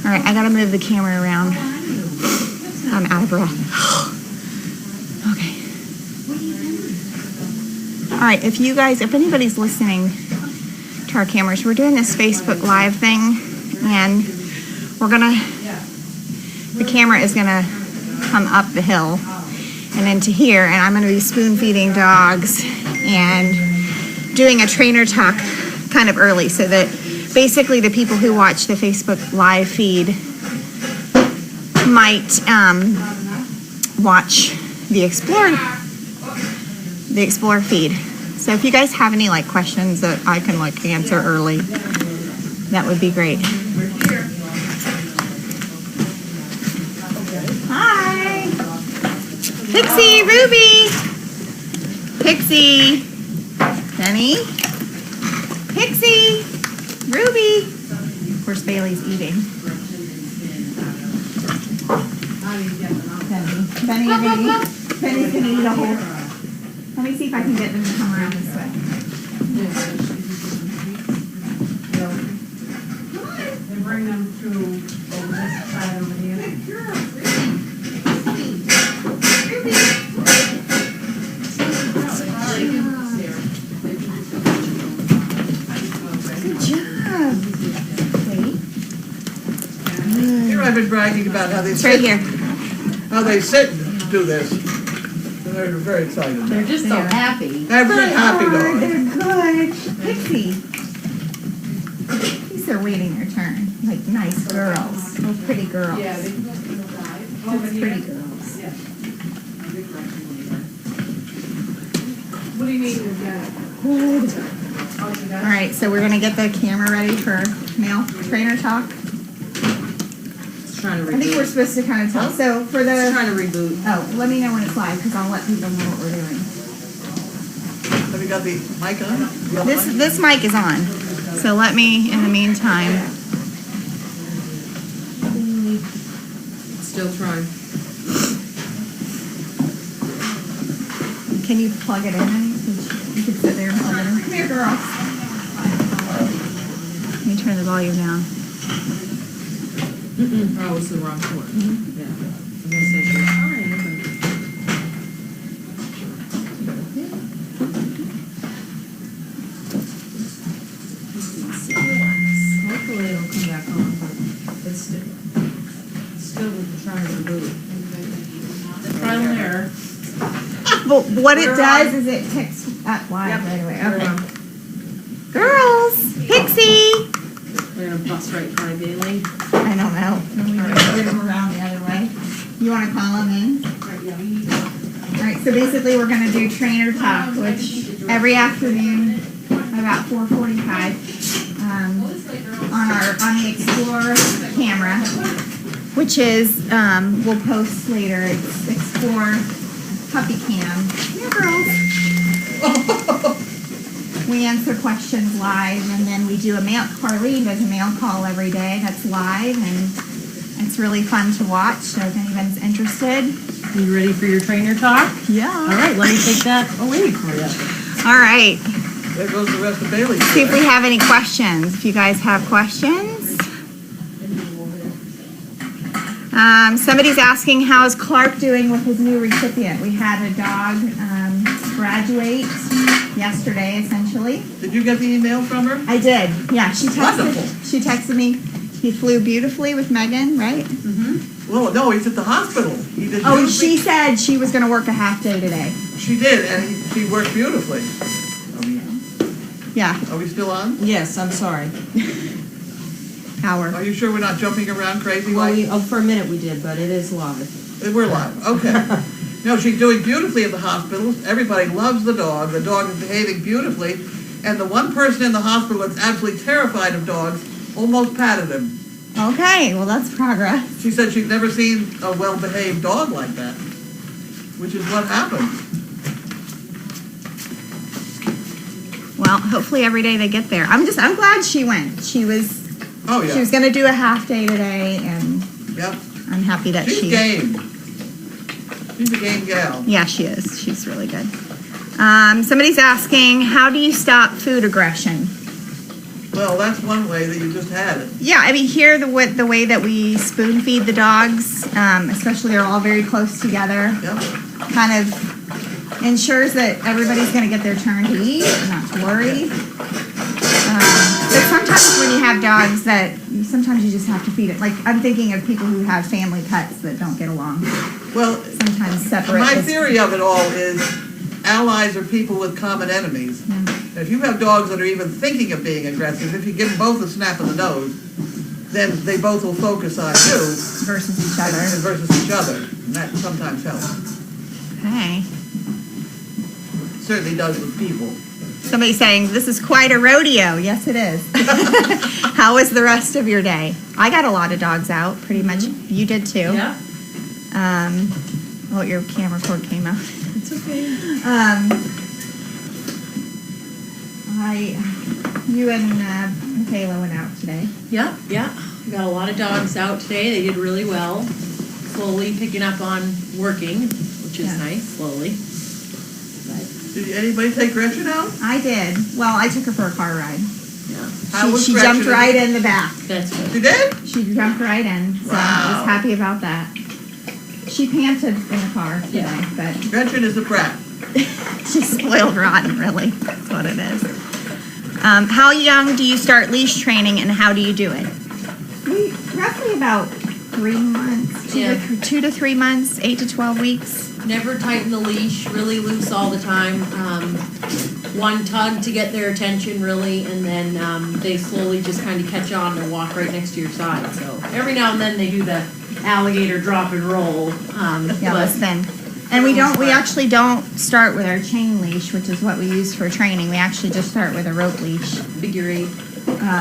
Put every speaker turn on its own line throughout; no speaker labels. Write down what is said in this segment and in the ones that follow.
All right, I gotta move the camera around. I'm out of breath. Okay. All right, if anybody's listening to our cameras, we're doing this Facebook Live thing, and the camera is gonna come up the hill and into here, and I'm gonna be spoon feeding dogs and doing a trainer talk kind of early, so that basically the people who watch the Facebook Live feed might watch the Explore feed. So if you guys have any questions that I can answer early, that would be great. Hi, Pixie, Ruby, Pixie, Penny, Pixie, Ruby. Of course, Bailey's eating. Penny, Penny's gonna eat a whole. Let me see if I can get them to come around this way.
And bring them to over this side over here.
Good job. Wait.
Here I've been bragging about how they
It's right here.
How they sit and do this. And they're very excited.
They're just so happy.
They're very happy dogs.
They're good. Pixie. These are waiting their turn. Like nice girls. Oh, pretty girls.
Yeah,
That's pretty girls.
What do you need to get?
Good. All right, so we're gonna get the camera ready for male trainer talk.
Trying to
I think we're supposed to kind of tell. So for the
trying to reboot.
oh, let me know when it's live because I'll let people know what we're doing.
Have you got the mic on?
This mic is on. So let me in the meantime.
Still trying.
Can you plug it in? You can sit there and plug it in. Come here, girl. Let me turn the volume down.
Oh, it's the wrong one. Yeah. I'm gonna say she's trying, hopefully it'll come back on, but it's still trying to reboot. Trial and error.
But what it
We're
does
on.
is it picks up live
Yep.
right away.
We're
Okay.
on.
Girls, Pixie.
We're gonna bust right by Bailey.
I don't know. We move them around the other way. You want to call them in? All right. So basically, we're going to do trainer talk, which every afternoon about 4:45 on the Explore camera, which is we'll post later. It's Explore Puppy Cam. Yeah, girls. We answer questions live, and then we do Carlene does a mail call every day that's live, and it's really fun to watch. So if anyone's interested.
You ready for your trainer talk?
Yeah.
All right, let me take that away for you.
All right.
There goes the rest of Bailey.
See if we have any questions. If you guys have questions. Somebody's asking how's Clark doing with his new recipient. We had a dog graduate yesterday, essentially.
Did you get the email from her?
I did. Yeah, she
Wonderful.
texted me. He flew beautifully with Megan, right?
Well, no, he's at the hospital. He did
Oh,
beautifully.
she said she was going to work a half day today.
She did, and she worked beautifully.
Yeah,
Are we still on?
Yes, I'm sorry.
hour.
Are you sure we're not jumping around crazy?
Well,
like
for a minute we did, but it is live.
We're live. Okay. No, she's doing beautifully at the hospital. Everybody loves the dog. The dog is behaving beautifully. And the one person in the hospital that's absolutely terrified of dogs almost patted him.
Okay, well that's progress.
She said she'd never seen a well-behaved dog like that, which is what happened.
Well, hopefully every day they get there. I'm glad she went. She was
Oh, yeah.
She was going to do a half day today, and
Yep.
I'm happy that
She's
she.
game. She's a game gal.
Yeah, she is. She's really good. Somebody's asking, how do you stop food aggression?
Well, that's one way that you just had it.
Yeah, I mean, here the way that we spoon feed the dogs, especially they're all very close together,
Yep.
kind of ensures that everybody's going to get their turn to eat, not to worry. But sometimes when you have dogs sometimes you just have to feed it. Like, I'm thinking of people who have family pets that don't get along.
Well,
Sometimes separate.
my theory of it all is allies are people with common enemies.
Yeah.
If you have dogs that are even thinking of being aggressive, if you give them both a snap of the nose, then they both will focus on you
Versus each other.
versus each other. And that sometimes helps.
Okay.
Certainly does with people.
Somebody's saying, this is quite a rodeo. Yes, it is. How was the rest of your day? I got a lot of dogs out, pretty much. You did too.
Yeah,
Oh, your camera cord came out.
it's okay.
You and Michaela went out today.
Yeah, we got a lot of dogs out today. They did really well. Slowly picking up on working, which is
Yeah.
nice, slowly.
Did anybody take Gretchen out?
I did. Well, I took her for a car ride.
Yeah,
How was
She
Gretchen?
jumped right in the back.
that's good.
She did?
She jumped right in, so I
Wow.
was happy about that. She panted in the car today,
Yeah.
but
Gretchen is a brat.
she's spoiled rotten, really. That's what it is. How young do you start leash training, and how do you do it? Roughly about 3 months,
Yeah.
2 to 3 months, 8 to 12 weeks.
Never tighten the leash, really loose all the time. One tug to get their attention, really, and then they slowly just kind of catch on and walk right next to your side. So every now and then they do the alligator drop and roll.
Yeah,
but
listen. And we actually don't start with our chain leash, which is what we use for training. We actually just start with a rope leash.
figure eight.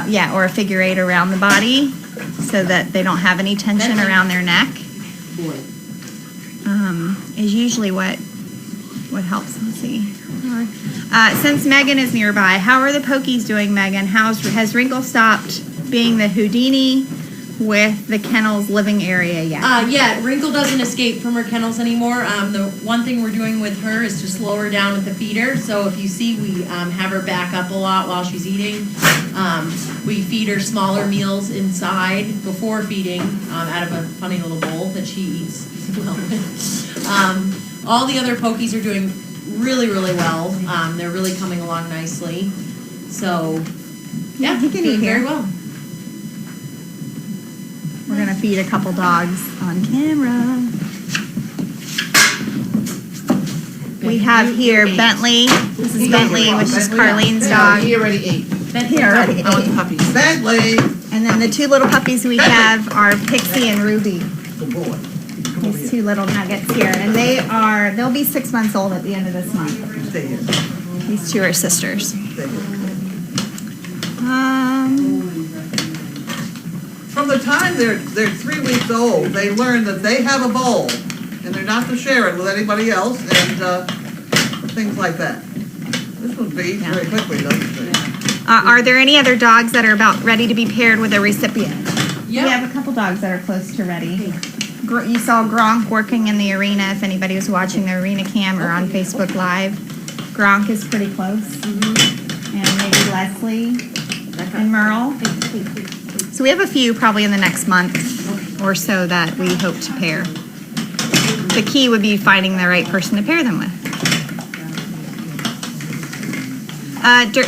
Yeah, or a figure 8 around the body so that they don't have any tension around their neck.
Boy.
Is usually what helps. Let's see. Since Megan is nearby, how are the Pokies doing, Megan? Has Wrinkle stopped being the Houdini with the kennel's living area yet?
Yeah, Wrinkle doesn't escape from her kennels anymore. The one thing we're doing with her is to slow her down with the feeder. So if you see, we have her back up a lot while she's eating. We feed her smaller meals inside before feeding out of a funny little bowl that she eats well with. All the other Pokies are doing really, really well. They're really coming along nicely. So, yeah,
he can
doing
eat
very
here.
well.
We're going to feed a couple dogs on camera. We have here Bentley. This is Bentley, which is Carlene's dog.
He already ate.
He already
I want the
ate.
puppies.
Bentley!
And then the 2 little puppies we have are Pixie and Ruby.
Good boy. Come over
These
here.
2 little nuggets here. And they'll be 6 months old at the end of this month.
Stay here.
These 2 are sisters.
Stay here. From the time they're 3 weeks old, they learn that they have a bowl, and they're not to share it with anybody else, and things like that. This one eats very quickly, doesn't it?
Are there any other dogs that are about ready to be paired with a recipient?
Yep.
We have a couple dogs that are close to ready. You saw Gronk working in the arena, if anybody was watching the arena cam or on Facebook Live. Gronk is pretty close. And maybe Leslie and Merle. So we have a few probably in the next month or so that we hope to pair. The key would be finding the right person to pair them with.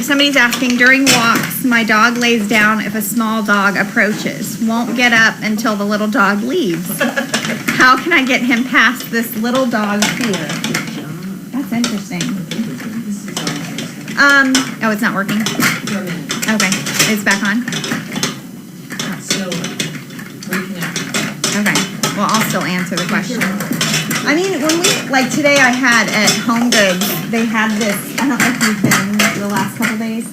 Somebody's asking, during walks, my dog lays down if a small dog approaches. Won't get up until the little dog leaves. How can I get him past this little dog's fear? That's interesting. Oh, it's not working? Okay, it's back on?
So, reconnect.
Okay, well, I'll still answer the question. I mean, like today I had at Home Goods, they had this, I don't know if you've been the last couple days,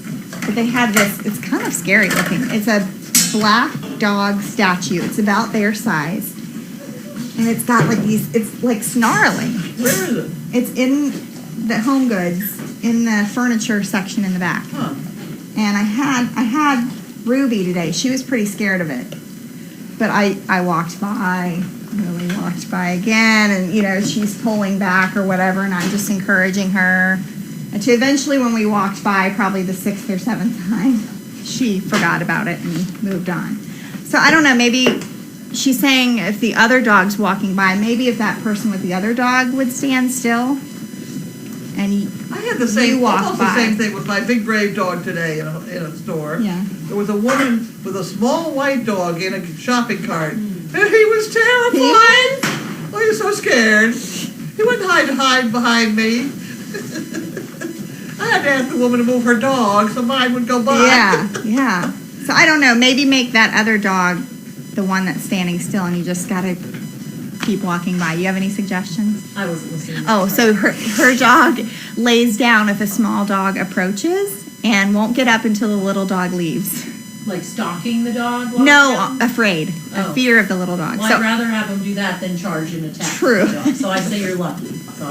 but they had this, it's kind of scary looking. It's a black dog statue. It's about their size. And it's got like it's like snarling.
Where is it?
It's in the Home Goods, in the furniture section in the back.
Huh.
And I had Ruby today. She was pretty scared of it. But I walked by, really walked by again, and she's pulling back or whatever, and I'm just encouraging her. And to eventually, when we walked by, probably the 6th or 7th time, she forgot about it and moved on. So I don't know, maybe she's saying if the other dog's walking by, maybe if that person with the other dog would stand still and
I had the same,
you walk
almost
by.
the same thing with my big brave dog today in a store.
Yeah.
There was a woman with a small white dog in a shopping cart, and he was terrified. Oh, he was so scared. He wouldn't hide behind me. I had to ask the woman to move her dog so mine would go by.
Yeah. So I don't know, maybe make that other dog the one that's standing still and you just gotta keep walking by. You have any suggestions?
I wasn't listening.
Oh, so her dog lays down if a small dog approaches and won't get up until the little dog leaves.
Like stalking the dog? while
No,
they're
afraid.
Oh.
A fear of the little dog.
Well,
So
I'd rather have them do that than charge and attack
True.
the dog. So I say you're lucky. So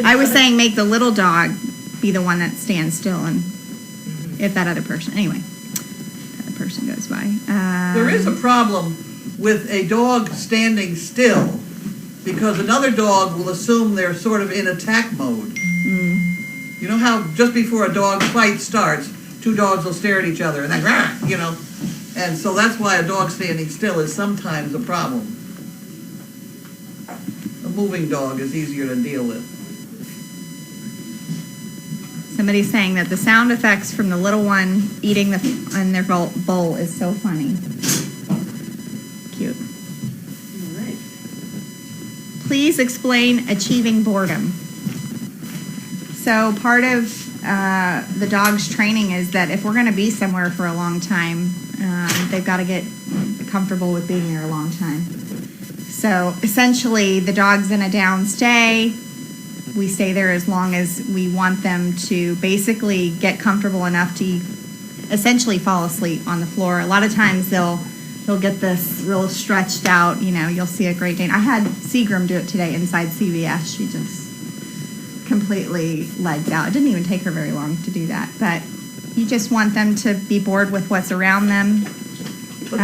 I was saying make the little dog be the one that stands still and if that other person, anyway, that other person goes by.
There is a problem with a dog standing still because another dog will assume they're sort of in attack mode. You know how just before a dog fight starts, two dogs will stare at each other and then, "Rah," you know, and so that's why a dog standing still is sometimes a problem. A moving dog is easier to deal with.
Somebody's saying that the sound effects from the little one eating in their bowl is so funny. Cute.
All right.
Please explain achieving boredom. So part of the dog's training is that if we're going to be somewhere for a long time, they've got to get comfortable with being there a long time. So essentially, the dog's in a down stay. We stay there as long as we want them to basically get comfortable enough to essentially fall asleep on the floor. A lot of times they'll get this real stretched out, you know, you'll see a Great Dane. I had Seagram do it today inside CVS. She just completely legged out. It didn't even take her very long to do that. But you just want them to be bored with what's around them.
But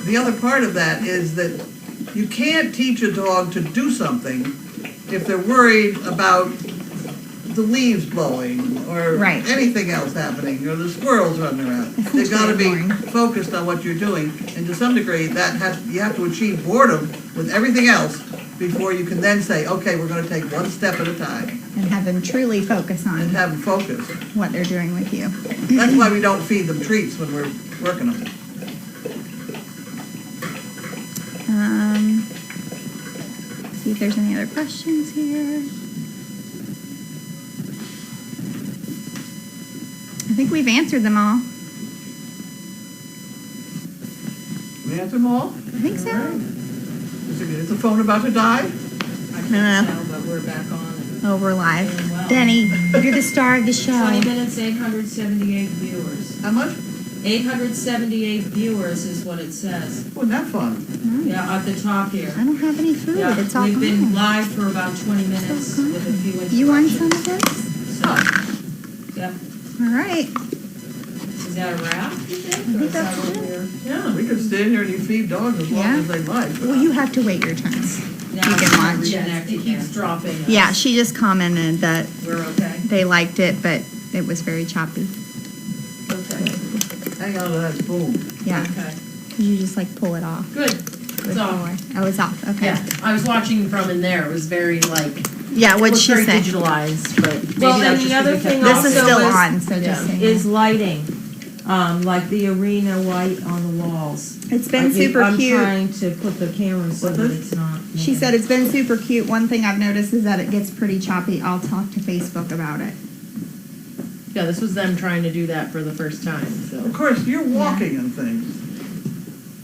the other part of that is that you can't teach a dog to do something if they're worried about the leaves blowing or
Right.
anything else happening or the squirrels running around. They've got to be
Boring.
focused on what you're doing, and to some degree, you have to achieve boredom with everything else before you can then say, okay, we're going to take one step at a time
And have them truly focus on
and have them focus.
what they're doing with you.
That's why we don't feed them treats when we're working them.
See if there's any other questions here. I think we've answered them all.
We answer them all?
I think so.
Is the phone about to die?
No.
But we're back on.
Oh, we're live.
Doing well.
Denny, you're the star of the show.
20 minutes, 878 viewers.
How much?
878 viewers is what it says.
Wasn't that fun?
Yeah, at the top here.
I don't have any food.
Yeah,
It's all
we've been
gone.
live for about 20 minutes
gone.
with a few interruptions.
You want some of this?
So, yeah.
All right.
Is that a wrap, you think?
I
Or
think
is that
that's
what
it.
we're?
Yeah.
We could stand here and you feed dogs as long
Yeah.
as they like. but
Well, you have to wait your turn.
Now
You
it's
can
not
watch.
reconnected
It keeps
again.
dropping.
Yeah, she just commented that
We're okay?
they liked it, but it was very choppy.
Okay.
Hang on to that spoon.
Yeah.
Okay.
You just like pull it off.
Good.
with
It's off.
more. Oh, it's off. Okay.
Yeah, I was watching from in there. It was very like,
Yeah,
it
what'd
was
she
very
say?
digitalized, but maybe
Well,
that's
and
just
the other
'cause we
thing
kept
This is
also
still
is-
on, so just
yeah,
saying.
Is lighting, like the arena light on the walls.
It's been
I'm
super cute.
trying to put the camera so that it's not.
She said it's been super cute. One thing I've noticed is that it gets pretty choppy. I'll talk to Facebook about it.
Yeah, this was them trying to do that for the first time, so.
Of course, you're walking and things.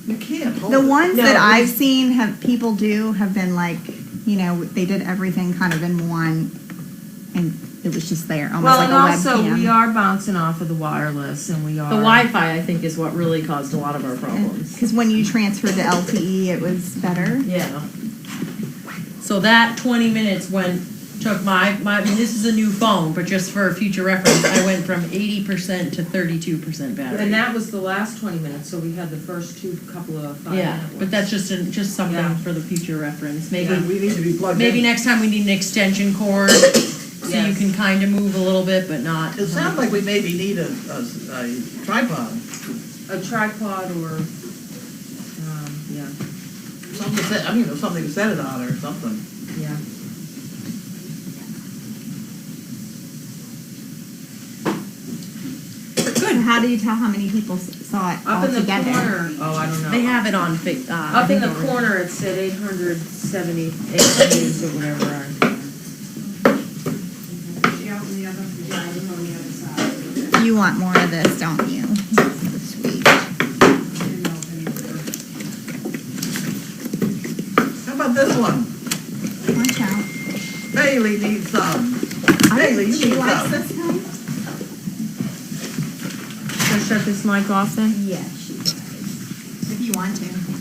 You can't hold
The
it.
ones
No,
that
it
I've
was-
seen people do have been like, you know, they did everything kind of in one, and it was just there, almost
Well,
like
and
a
also,
webcam.
we are bouncing off of the wireless, and we are.
The Wi-Fi, I think, is what really caused a lot of our problems.
Because when you transferred to LTE, it was better.
Yeah. So that 20 minutes took my, this is a new phone, but just for future reference, I went from 80% to 32% battery.
And that was the last 20 minutes, so we had the first couple of 5
Yeah,
minute
but that's just something
Yeah.
for the future reference.
Yeah,
Maybe
we need to be plugged in.
next time we need an extension cord so you can kind of move a little bit, but not.
It sounds like we maybe need a tripod,
A tripod or, yeah,
something to set, something to set it on or something.
yeah.
So how do you tell how many people saw it
Up in the
altogether?
corner, oh, I don't know.
They have it on.
Up in the corner, it said 878 views or whatever.
You want more of this, don't you? Sweet.
How about this one?
Watch out.
Bailey needs some. Bailey, you
She
need
likes
some.
this kind?
Should I shut this mic off then?
Yeah, she does. If you want to.